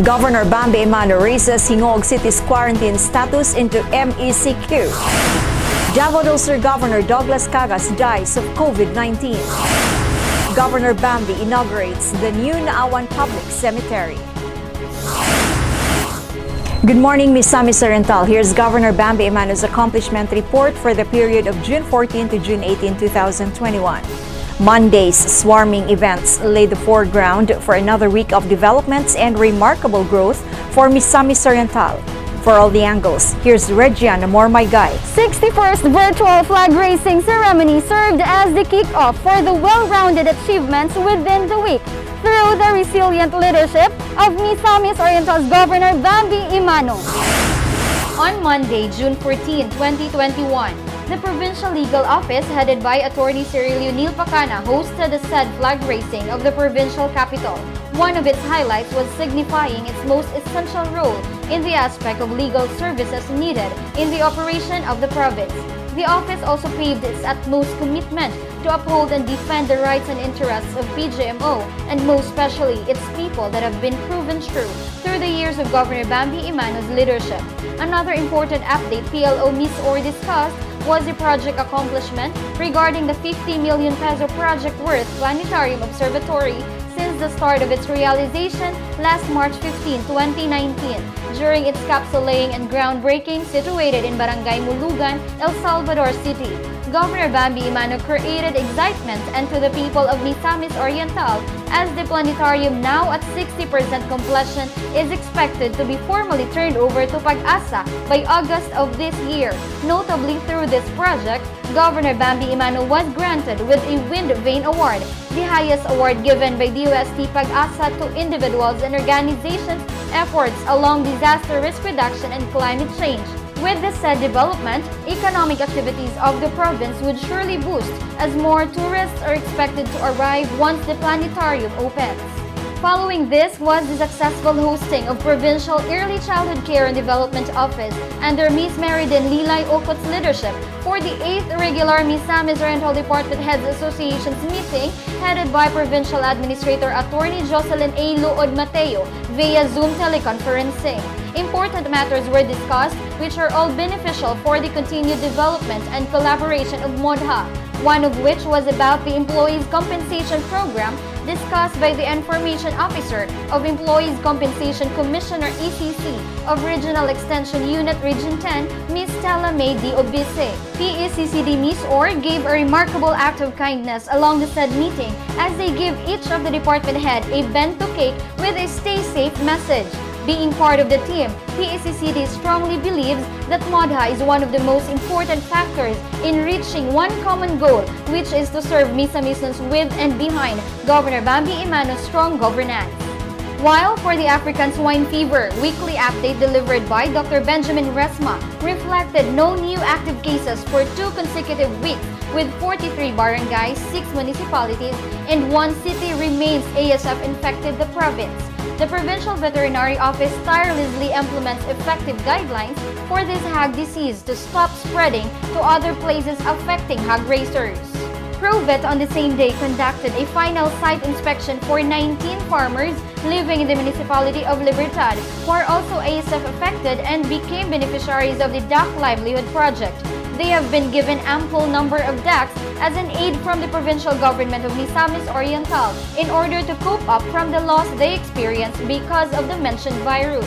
Governor Bambi Emano raises Hingog City's quarantine status into MECQ. Davao del Sur Governor Douglas Cagas dies of COVID-19. Governor Bambi inaugurates the new Naawan Public Cemetery. Good morning, Misamis Oriental. Here's Governor Bambi Emano's accomplishment report for the period of June 14 to June 18, 2021. Monday's swarming events laid the foreground for another week of developments and remarkable growth for Misamis Oriental. For all the angles, here's Regina Mormaygay. 61st virtual flag raising ceremony served as the kick-off for the well-rounded achievements within the week through the resilient leadership of Misamis Oriental's Governor Bambi Emano. On Monday, June 14, 2021, the Provincial Legal Office, headed by Attorney Cyril Neil Pacana, hosted the said flag raising of the provincial capital. One of its highlights was signifying its most essential role in the aspect of legal services needed in the operation of the province. The office also paved its utmost commitment to uphold and defend the rights and interests of PGMO, and most especially its people that have been proven true through the years of Governor Bambi Emano's leadership. Another important update PLO Miss Or discussed was the project accomplishment regarding the 50 million peso project worth planetarium observatory since the start of its realization last March 15, 2019, during its capsule laying and groundbreaking situated in Barangay Mulugan, El Salvador City. Governor Bambi Emano created excitement and to the people of Misamis Oriental as the planetarium, now at 60% completion, is expected to be formally turned over to Pag-asa by August of this year. Notably, through this project, Governor Bambi Emano was granted with a Wind Vane Award, the highest award given by DOST Pag-asa to individuals and organizations' efforts along disaster risk reduction and climate change. With the said development, economic activities of the province would surely boost as more tourists are expected to arrive once the planetarium opens. Following this was the successful hosting of Provincial Early Childhood Care and Development Office under Miss Meriden Lilay Ocot's leadership for the 8th regular Misamis Oriental Department Heads Association's meeting headed by Provincial Administrator Attorney Jocelyn A. Luod Mateo via Zoom teleconferencing. Important matters were discussed which are all beneficial for the continued development and collaboration of MODHA, one of which was about the Employees Compensation Program discussed by the Information Officer of Employees Compensation Commissioner ECC of Regional Extension Unit Region 10, Ms. Stella May D. Obise. PECCD Miss Or gave a remarkable act of kindness along the said meeting as they give each of the department head a bento cake with a stay safe message. Being part of the team, PECCD strongly believes that MODHA is one of the most important factors in reaching one common goal, which is to serve Misamisans with and behind Governor Bambi Emano's strong governance. While for the African swine fever, weekly update delivered by Dr. Benjamin Resma reflected no new active cases for 2 consecutive weeks, with 43 barangays, 6 municipalities, and 1 city remains ASF infected the province. The Provincial Veterinary Office tirelessly implements effective guidelines for this hog disease to stop spreading to other places affecting hog raisers. ProVet on the same day conducted a final site inspection for 19 farmers living in the municipality of Libertad who are also ASF affected and became beneficiaries of the Duck Livelihood Project. They have been given ample number of ducks as an aid from the provincial government of Misamis Oriental in order to cope up from the loss they experienced because of the mentioned virus.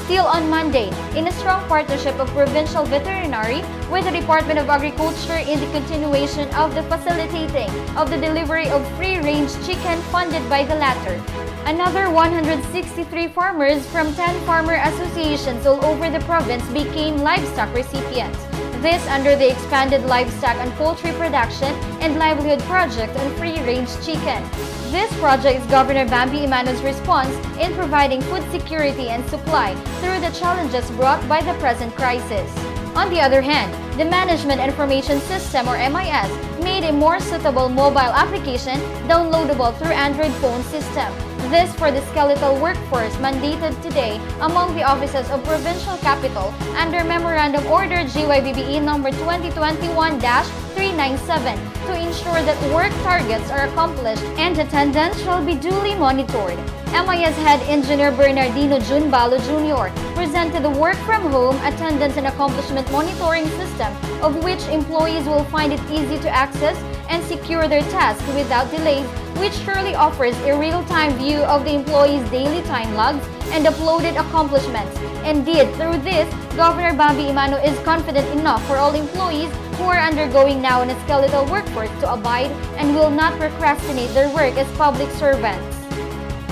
Still on Monday, in a strong partnership of Provincial Veterinary with the Department of Agriculture in the continuation of the facilitating of the delivery of free-range chicken funded by the latter. Another 163 farmers from 10 farmer associations all over the province became livestock recipients. This under the Expanded Livestock and Poultry Production and Livelihood Project on free-range chicken. This project is Governor Bambi Emano's response in providing food security and supply through the challenges brought by the present crisis. On the other hand, the Management Information System or MIS made a more suitable mobile application downloadable through Android phone system. This for the skeletal workforce mandated today among the offices of Provincial Capital under Memorandum Order GYVBE number 2021-3 397 to ensure that work targets are accomplished and attendance shall be duly monitored. MIS Head Engineer Bernardino Junbalo Jr. presented the work-from-home attendance and accomplishment monitoring system, of which employees will find it easy to access and secure their tasks without delays, which surely offers a real-time view of the employees' daily time logs and uploaded accomplishments. Indeed, through this, Governor Bambi Emano is confident enough for all employees who are undergoing now in a skeletal workforce to abide and will not procrastinate their work as public servants.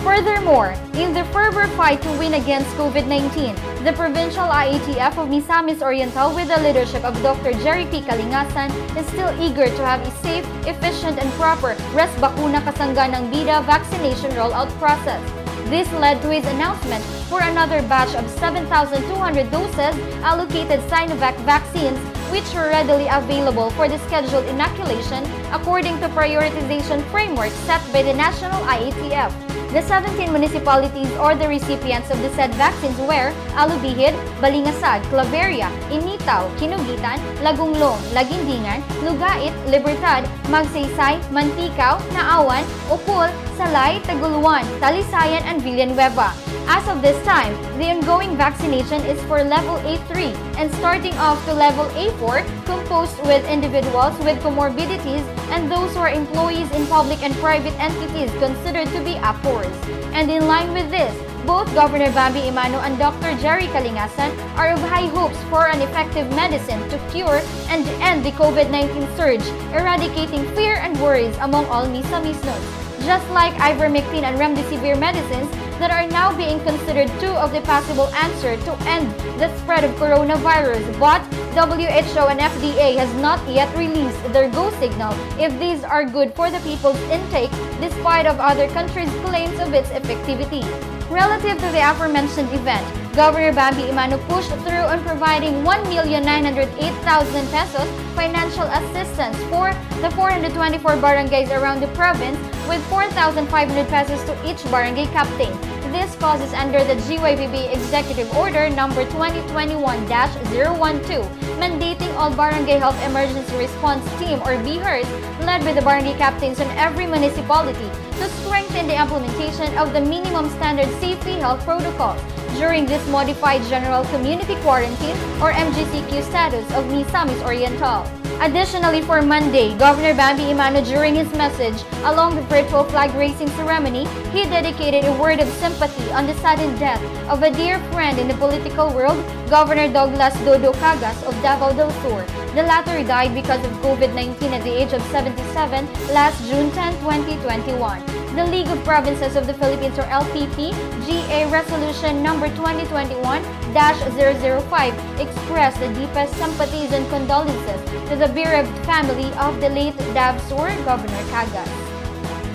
Furthermore, in the fervor fight to win against COVID-19, the Provincial IATF of Misamis Oriental with the leadership of Dr. Jerry P. Kalingasan is still eager to have a safe, efficient, and proper res bakuna kasangganang bida vaccination rollout process. This led to his announcement for another batch of 7,200 doses allocated Sinovac vaccines, which are readily available for the scheduled inoculation according to prioritization framework set by the National IATF. The 17 municipalities or the recipients of the said vaccines were Alubihid, Balingasag, Claveria, Initaw, Kinugitan, Lagunglong, Lagindingan, Lugait, Libertad, Magsaysay, Manticaw, Naawan, Upul, Salay, Taguluan, Talisayan, and Villanueva. As of this time, the ongoing vaccination is for level A3 and starting off to level A4, composed with individuals with comorbidities and those who are employees in public and private entities considered to be APORs. And in line with this, both Governor Bambi Emano and Dr. Jerry Kalingasan are of high hopes for an effective medicine to cure and end the COVID-19 surge, eradicating fear and worries among all Misamisnos. Just like ivermectin and remdesivir medicines that are now being considered two of the possible answer to end the spread of coronavirus, but WHO and FDA has not yet released their go signal if these are good for the people's intake despite of other countries' claims of its effectivity. Relative to the aforementioned event, Governor Bambi Emano pushed through on providing 1,908,000 pesos financial assistance for the 424 barangays around the province with 4,500 pesos to each barangay captain. This causes under the GYVBE Executive Order number 2021-012, mandating all Barangay Health Emergency Response Team or BHERS, led by the barangay captains in every municipality, to strengthen the implementation of the minimum standard safety health protocols during this modified General Community Quarantine or MGCQ status of Misamis Oriental. Additionally, for Monday, Governor Bambi Emano, during his message along the virtual flag raising ceremony, he dedicated a word of sympathy on the sudden death of a dear friend in the political world, Governor Douglas Dodo Cagas of Davao del Sur. The latter died because of COVID-19 at the age of 77 last June 10, 2021. The League of Provinces of the Philippines or LPP GA Resolution number 2021-005 expressed the deepest sympathies and condolences to the bereaved family of the late Davsur Governor Cagas.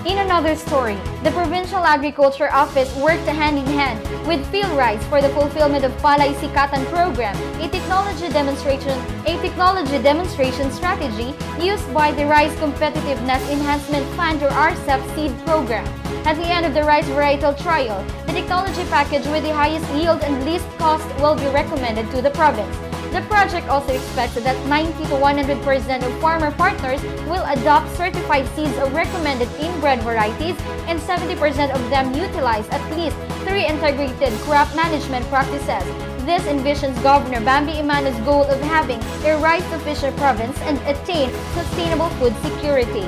In another story, the Provincial Agriculture Office worked hand-in-hand with PhilRice for the fulfillment of Palay Sikatan program, a technology demonstration strategy used by the Rice Competitiveness Enhancement Fund or RCEP seed program. At the end of the rice varietal trial, the technology package with the highest yield and least cost will be recommended to the province. The project also expects that 90 to 100% of farmer partners will adopt certified seeds of recommended inbred varieties and 70% of them utilize at least 3 integrated crop management practices. This envisions Governor Bambi Emano's goal of having a rice-sufficient province and attain sustainable food security.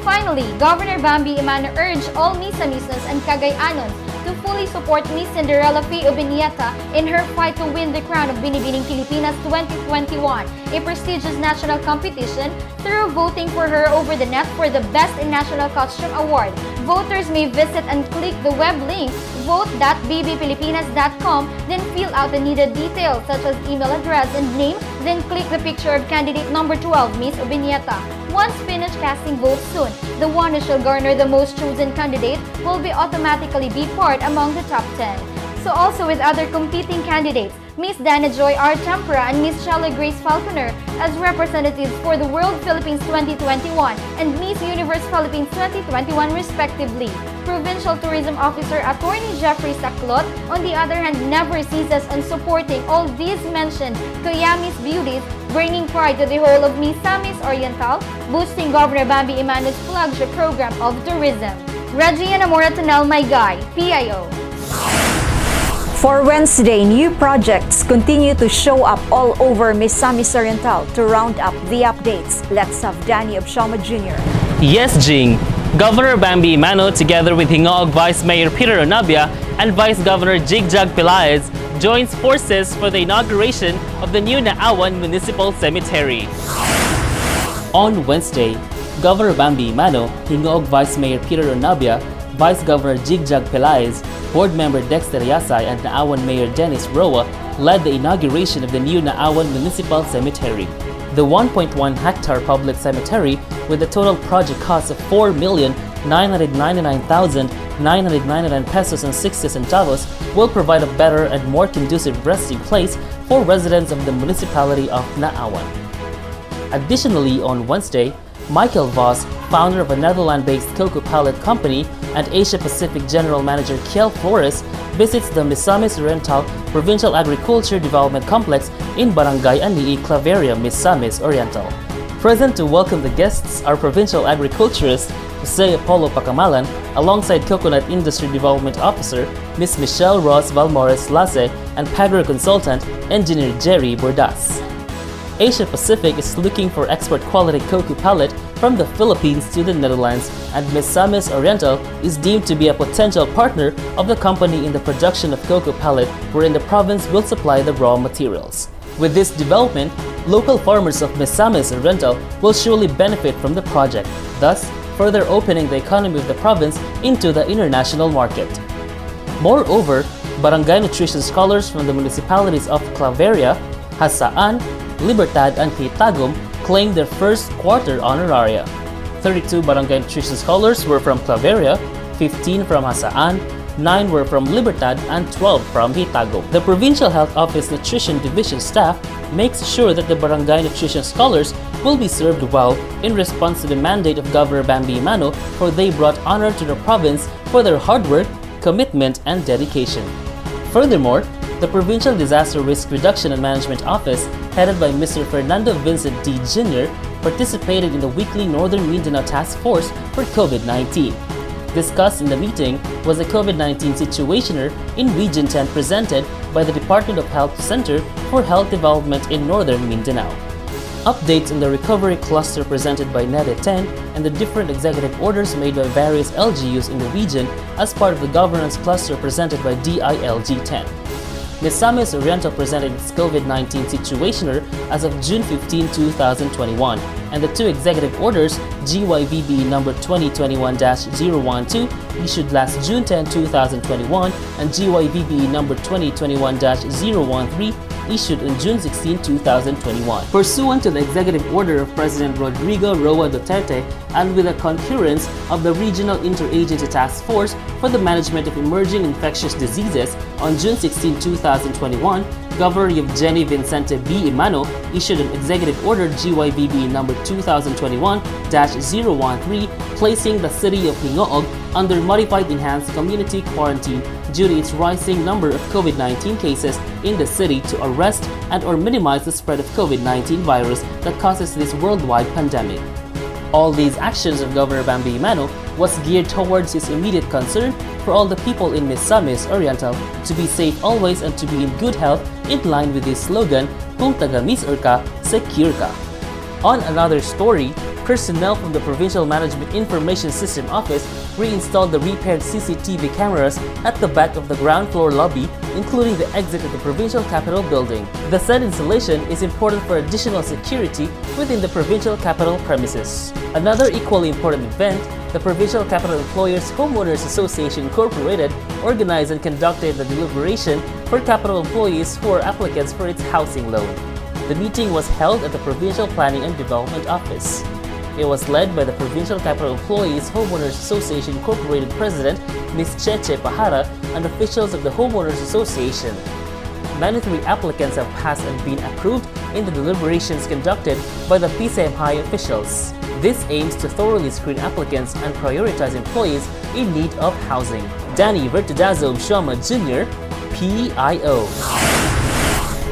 Finally, Governor Bambi Emano urged all Misamisnos and Cagayannons to fully support Miss Cinderella Fee Obinieta in her fight to win the crown of Binibining Pilipinas 2021, a prestigious national competition, through voting for her over the net for the Best in National Costume Award. Voters may visit and click the web link vote.bbpilipinas.com, then fill out the needed details such as email address and name, then click the picture of candidate number 12, Miss Obinieta. Once finished casting votes soon, the one who shall garner the most chosen candidate will be automatically be part among the top 10. So also with other competing candidates, Miss Dana Joy R. Tempera and Miss Shelley Grace Falconer as representatives for the World Philippines 2021 and Miss Universe Philippines 2021 respectively. Provincial Tourism Officer Attorney Jeffrey Saclot, on the other hand, never ceases on supporting all these mentioned Kuyamis beauties, bringing pride to the whole of Misamis Oriental, boosting Governor Bambi Emano's flagship program of tourism. Regina Moratonel, my guy, PIO. For Wednesday, new projects continue to show up all over Misamis Oriental. To round up the updates, let's have Danny Abshama Jr. Yes, Jing. Governor Bambi Emano, together with Hingoog Vice Mayor Peter Onabia and Vice Governor GYVBE, joins forces for the inauguration of the new Naawan Municipal Cemetery. On Wednesday, Governor Bambi Emano, Hingoog Vice Mayor Peter Onabia, Vice Governor GYVBE, Board Member Dexter Yasay and Naawan Mayor Dennis Roa led the inauguration of the new Naawan Municipal Cemetery. The 1.1-hectare public cemetery, with a total project cost of 4,999,999 pesos and 60 centavos, will provide a better and more conducive resting place for residents of the municipality of Naawan. Additionally, on Wednesday, Michael Vos, founder of a Netherlands-based cocoa pallet company, and Asia-Pacific General Manager Kiel Flores visits the Misamis Oriental Provincial Agriculture Development Complex in Barangay Anii, Claveria, Misamis Oriental. Present to welcome the guests are Provincial Agriculturist Jose Apollo Pacamalan, alongside Coconut Industry Development Officer Ms. Michelle Ross Valmores Lace and Pagro Consultant Engineer Jerry Bordas. Asia Pacific is looking for export quality cocoa pallet from the Philippines to the Netherlands, and Misamis Oriental is deemed to be a potential partner of the company in the production of cocoa pallet, wherein the province will supply the raw materials. With this development, local farmers of Misamis Oriental will surely benefit from the project, thus further opening the economy of the province into the international market. Moreover, barangay nutrition scholars from the municipalities of Claveria, Hasaan, Libertad, and Hitagum claimed their first quarter honoraria. 32 barangay nutrition scholars were from Claveria, 15 from Hasaan, 9 were from Libertad, and 12 from Hitagum. The Provincial Health Office Nutrition Division staff makes sure that the barangay nutrition scholars will be served well in response to the mandate of Governor Bambi Emano, for they brought honor to the province for their hard work, commitment, and dedication. Furthermore, the Provincial Disaster Risk Reduction and Management Office, headed by Mr. Fernando Vincent D. Jr., participated in the weekly Northern Mindanao Task Force for COVID-19. Discussed in the meeting was the COVID-19 situationer in Region 10 presented by the Department of Health Center for Health Development in Northern Mindanao. Updates on the recovery cluster presented by NEDE 10 and the different executive orders made by various LGUs in the region as part of the governance cluster presented by DILG 10. Misamis Oriental presented its COVID-19 situationer as of June 15, 2021, and the two executive orders, GYVBE number 2021-012, issued last June 10, 2021, and GYVBE number 2021-013, issued on June 16, 2021. Pursuant to the executive order of President Rodrigo Roa Duterte and with the concurrence of the Regional Interagency Task Force for the Management of Emerging Infectious Diseases, on June 16, 2021, Governor Eugenie Vicente B. Emano issued an executive order GYVBE number 2021-013, placing the city of Hingoog under modified enhanced community quarantine due to its rising number of COVID-19 cases in the city to arrest and or minimize the spread of COVID-19 virus that causes this worldwide pandemic. All these actions of Governor Bambi Emano was geared towards his immediate concern for all the people in Misamis Oriental to be safe always and to be in good health, in line with his slogan, Kung taga-Mis-or ka, secure ka. On another story, personnel from the Provincial Management Information System Office reinstalled the repaired CCTV cameras at the back of the ground floor lobby, including the exit of the Provincial Capitol building. The said installation is important for additional security within the Provincial Capitol premises. Another equally important event, the Provincial Capital Employers Homeowners Association Incorporated organized and conducted the deliberation for capital employees who are applicants for its housing loan. The meeting was held at the Provincial Planning and Development Office. It was led by the Provincial Capital Employees Homeowners Association Incorporated President Ms. Cheche Pahara and officials of the Homeowners Association. 93 applicants have passed and been approved in the deliberations conducted by the PCMHI officials. This aims to thoroughly screen applicants and prioritize employees in need of housing. Danny Vertudazo Shoma Jr., PIO.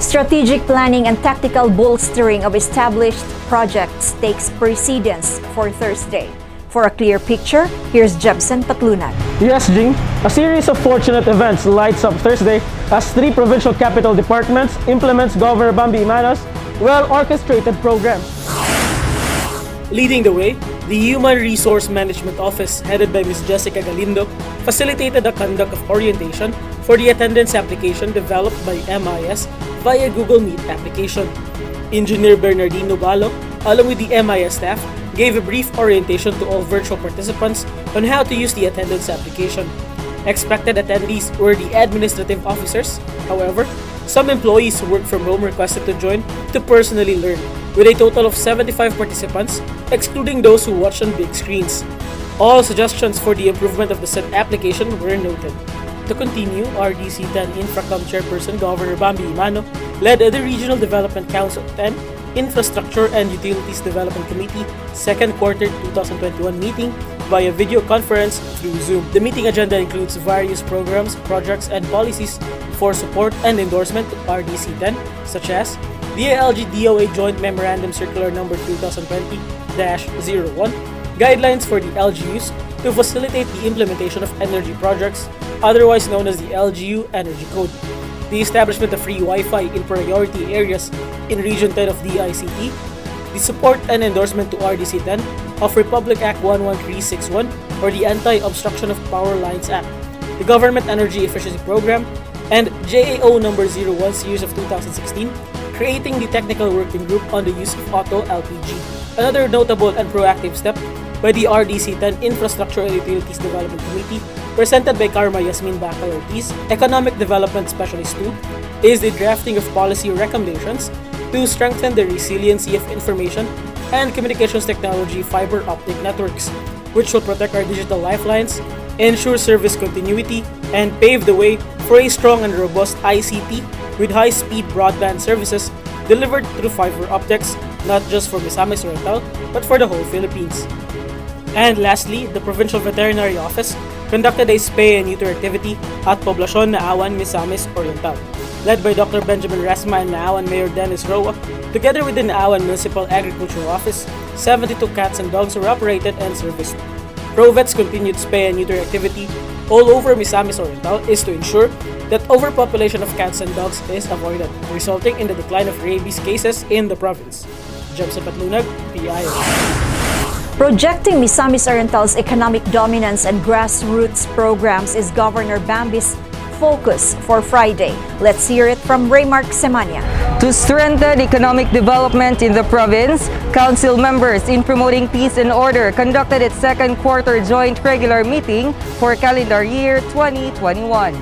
Strategic planning and tactical bolstering of established projects takes precedence for Thursday. For a clear picture, here's Jebsen Patlunag. Yes, Jing. A series of fortunate events lights up Thursday as 3 provincial capital departments implements Governor Bambi Emano's well-orchestrated program. Leading the way, the Human Resource Management Office, headed by Ms. Jessica Galindo, facilitated the conduct of orientation for the attendance application developed by MIS via Google Meet application. Engineer Bernardino Balo, along with the MIS staff, gave a brief orientation to all virtual participants on how to use the attendance application. Expected attendees were the administrative officers. However, some employees who work from home requested to join to personally learn, with a total of 75 participants, excluding those who watched on big screens. All suggestions for the improvement of the said application were noted. To continue, RDC 10 Infracom Chairperson Governor Bambi Emano led the Regional Development Council 10 Infrastructure and Utilities Development Committee 2nd Quarter 2021 meeting via video conference through Zoom. The meeting agenda includes various programs, projects, and policies for support and endorsement to RDC 10, such as the LG-DOA Joint Memorandum Circular No. 2020-01, guidelines for the LGUs to facilitate the implementation of energy projects, otherwise known as the LGU Energy Code, the establishment of free Wi-Fi in priority areas in Region 10 of DICT, the support and endorsement to RDC 10 of Republic Act 11361 or the Anti-Obstruction of Power Lines Act, the Government Energy Efficiency Program, and JAO No. 01 Series of 2016, creating the Technical Working Group on the use of auto LPG. Another notable and proactive step by the RDC 10 Infrastructure and Utilities Development Committee, presented by Karma Yasmin Bacal Ortiz, Economic Development Specialist 2, is the drafting of policy recommendations to strengthen the resiliency of information and communications technology fiber optic networks, which will protect our digital lifelines, ensure service continuity, and pave the way for a strong and robust ICT with high-speed broadband services delivered through fiber optics, not just for Misamis Oriental, but for the whole Philippines. And lastly, the Provincial Veterinary Office conducted a spay and neuter activity at Poblacion Naawan, Misamis Oriental, led by Dr. Benjamin Rasma and Naawan Mayor Dennis Roa. Together with the Naawan Municipal Agricultural Office, 72 cats and dogs were operated and serviced. ProVet's continued spay and neuter activity all over Misamis Oriental is to ensure that overpopulation of cats and dogs is avoided, resulting in the decline of rabies cases in the province. Jebsen Patlunag, PIO. Projecting Misamis Oriental's economic dominance and grassroots programs is Governor Bambi's focus for Friday. Let's hear it from Raymark Semania. To strengthen economic development in the province, council members in promoting peace and order conducted its 2nd quarter joint regular meeting for calendar year 2021.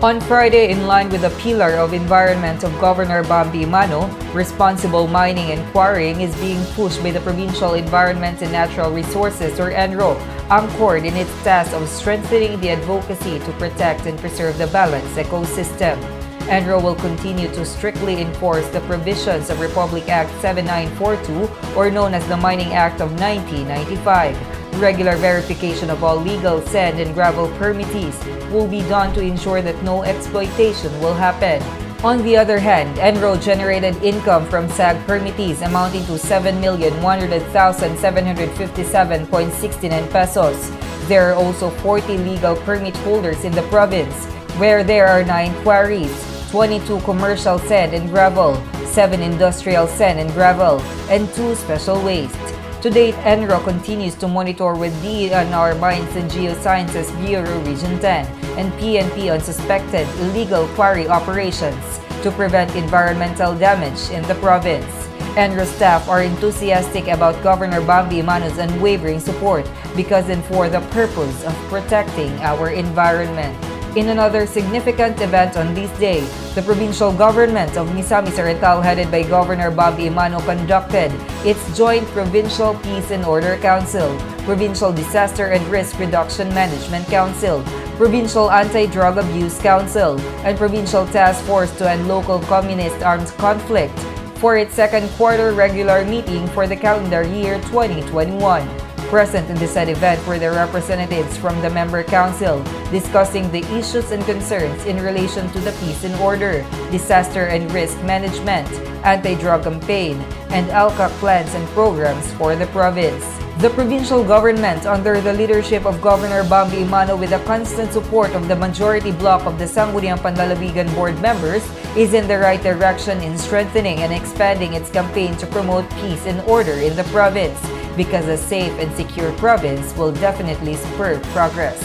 On Friday, in line with the pillar of environment of Governor Bambi Emano, responsible mining and quarrying is being pushed by the Provincial Environment and Natural Resources or ENRO, anchored in its task of strengthening the advocacy to protect and preserve the balanced ecosystem. ENRO will continue to strictly enforce the provisions of Republic Act 7942, or known as the Mining Act of 1995. Regular verification of all legal sand and gravel permittees will be done to ensure that no exploitation will happen. On the other hand, ENRO generated income from SAG permittees amounting to 7,100,757.69 pesos. There are also 40 legal permit holders in the province, where there are 9 quarries, 22 commercial sand and gravel, 7 industrial sand and gravel, and 2 special waste. To date, ENRO continues to monitor with DENR Mines and Geosciences Bureau Region 10 and PNP on suspected illegal quarry operations to prevent environmental damage in the province. ENRO staff are enthusiastic about Governor Bambi Emano's unwavering support because and for the purpose of protecting our environment. In another significant event on this day, the provincial government of Misamis Oriental, headed by Governor Bambi Emano, conducted its joint Provincial Peace and Order Council, Provincial Disaster and Risk Reduction Management Council, Provincial Anti-Drug Abuse Council, and Provincial Task Force to End Local Communist Armed Conflict for its second quarter regular meeting for the calendar year 2021. Present in the said event were the representatives from the member council discussing the issues and concerns in relation to the peace and order, disaster and risk management, anti-drug campaign, and ALCAC plans and programs for the province. The provincial government, under the leadership of Governor Bambi Emano with the constant support of the majority bloc of the Sangguniang Panlalawigan board members, is in the right direction in strengthening and expanding its campaign to promote peace and order in the province, because a safe and secure province will definitely spur progress.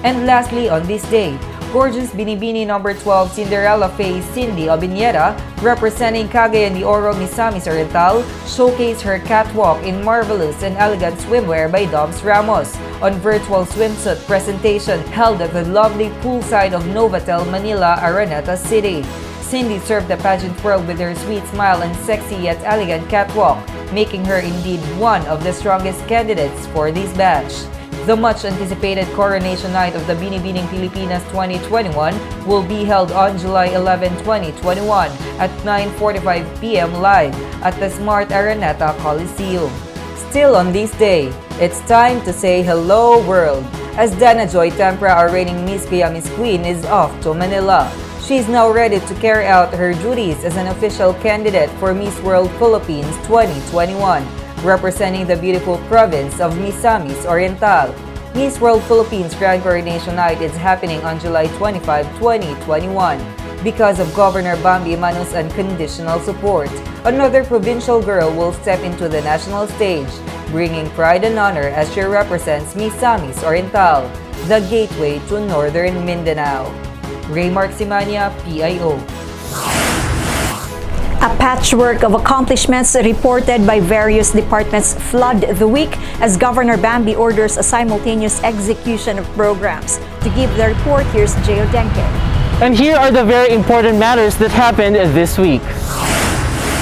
And lastly, on this day, gorgeous Binibini number 12 Cinderella Face Cindy Obiniera, representing Cagayan de Oro Misamis Oriental, showcased her catwalk in marvelous and elegant swimwear by Doms Ramos on virtual swimsuit presentation held at the lovely poolside of Novotel Manila, Araneta City. Cindy served the pageant world with her sweet smile and sexy yet elegant catwalk, making her indeed one of the strongest candidates for this batch. The much-anticipated coronation night of the Binibining Pilipinas 2021 will be held on July 11, 2021 at 9:45 p.m. live at the Smart Araneta Coliseum. Still on this day, it's time to say hello world, as Dana Joy Tempra, our reigning Miss Miss Queen, is off to Manila. She is now ready to carry out her duties as an official candidate for Miss World Philippines 2021, representing the beautiful province of Misamis Oriental. Miss World Philippines Grand Coronation Night is happening on July 25, 2021. Because of Governor Bambi Emano's unconditional support, another provincial girl will step into the national stage, bringing pride and honor as she represents Misamis Oriental, the gateway to Northern Mindanao. Raymark Simania, PIO. A patchwork of accomplishments reported by various departments flood the week as Governor Bambi orders a simultaneous execution of programs. To give the report, here's Gio Denke. And here are the very important matters that happened this week.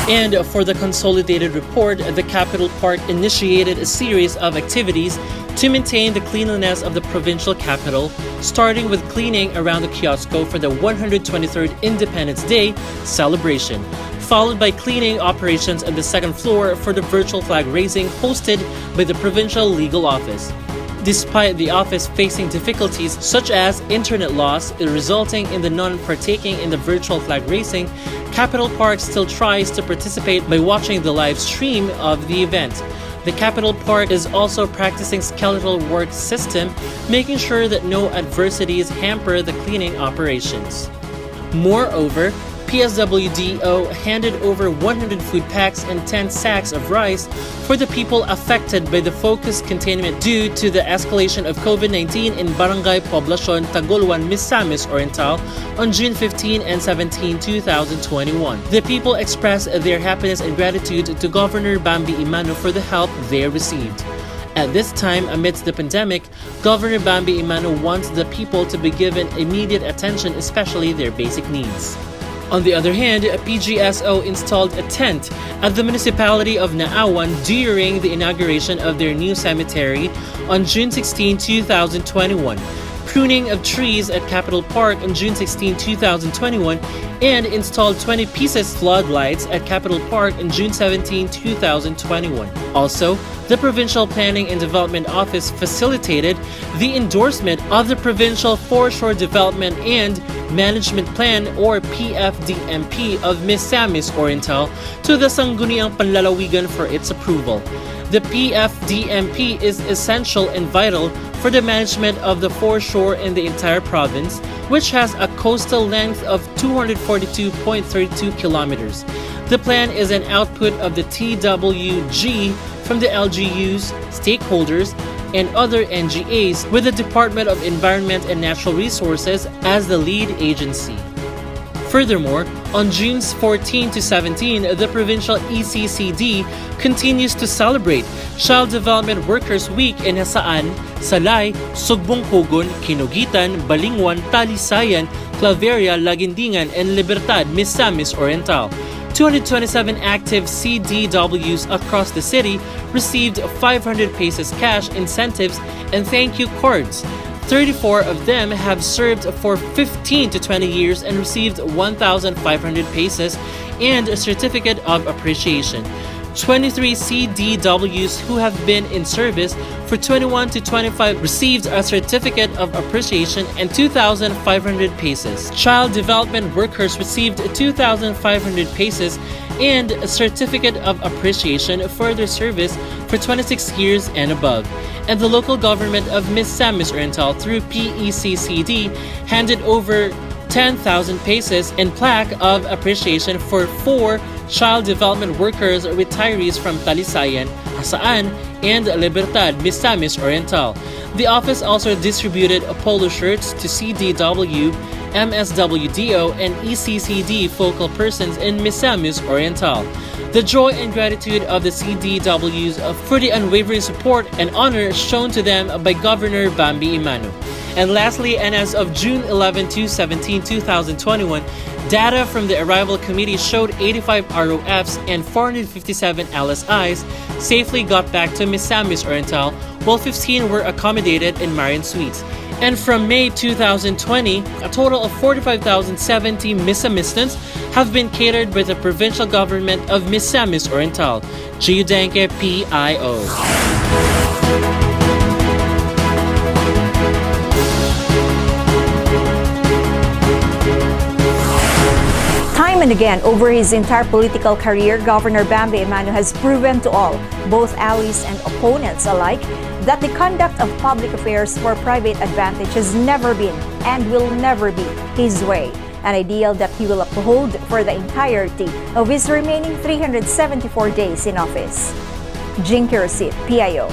And for the consolidated report, the Capital Park initiated a series of activities to maintain the cleanliness of the provincial capital, starting with cleaning around the Kiosco for the 123rd Independence Day celebration, followed by cleaning operations on the second floor for the virtual flag raising hosted by the Provincial Legal Office. Despite the office facing difficulties such as internet loss resulting in the non-partaking in the virtual flag raising, Capital Park still tries to participate by watching the live stream of the event. The Capital Park is also practicing skeletal work system, making sure that no adversities hamper the cleaning operations. Moreover, PSWDO handed over 100 food packs and 10 sacks of rice for the people affected by the focused containment due to the escalation of COVID-19 in Barangay Poblacion, Taguluan, Misamis Oriental on June 15 and 17, 2021. The people expressed their happiness and gratitude to Governor Bambi Emano for the help they received. At this time, amidst the pandemic, Governor Bambi Emano wants the people to be given immediate attention, especially their basic needs. On the other hand, PGSO installed a tent at the municipality of Naawan during the inauguration of their new cemetery on June 16, 2021, pruning of trees at Capital Park on June 16, 2021, and installed 20 pieces floodlights at Capital Park on June 17, 2021. Also, the Provincial Planning and Development Office facilitated the endorsement of the Provincial Foreshore Development and Management Plan or PFDMP of Misamis Oriental to the Sangguniang Panlalawigan for its approval. The PFDMP is essential and vital for the management of the foreshore in the entire province, which has a coastal length of 242.32 kilometers. The plan is an output of the TWG from the LGUs, stakeholders, and other NGAs, with the Department of Environment and Natural Resources as the lead agency. Furthermore, on June 14 to 17, the Provincial ECCD continues to celebrate Child Development Workers Week in Hasaan, Salay, Sugbong Kogon, Kinugitan, Balingwan, Talisayan, Claveria, Lagindingan, and Libertad, Misamis Oriental. 227 active CDWs across the city received 500 pesos cash incentives and thank you cards. 34 of them have served for 15 to 20 years and received 1,500 pesos and a certificate of appreciation. 23 CDWs who have been in service for 21 to 25 received a certificate of appreciation and 2,500 pesos. Child development workers received 2,500 pesos and a certificate of appreciation for their service for 26 years and above. And the local government of Misamis Oriental through PECCD handed over 10,000 pesos and plaque of appreciation for 4 child development workers retirees from Talisayan, Hasaan, and Libertad, Misamis Oriental. The office also distributed polo shirts to CDW, MSWDO, and ECCD focal persons in Misamis Oriental. The joy and gratitude of the CDWs for the unwavering support and honor shown to them by Governor Bambi Emano. And lastly, and as of June 11 to 17, 2021, data from the Arrival Committee showed 85 ROFs and 457 LSIs safely got back to Misamis Oriental, while 15 were accommodated in Marian Suites. And from May 2020, a total of 45,070 Misamisans have been catered by the provincial government of Misamis Oriental. GYVBE PIO. Time and again, over his entire political career, Governor Bambi Emano has proven to all, both allies and opponents alike, that the conduct of public affairs for private advantage has never been and will never be his way, an ideal that he will uphold for the entirety of his remaining 374 days in office. Jinky Rosit, PIO.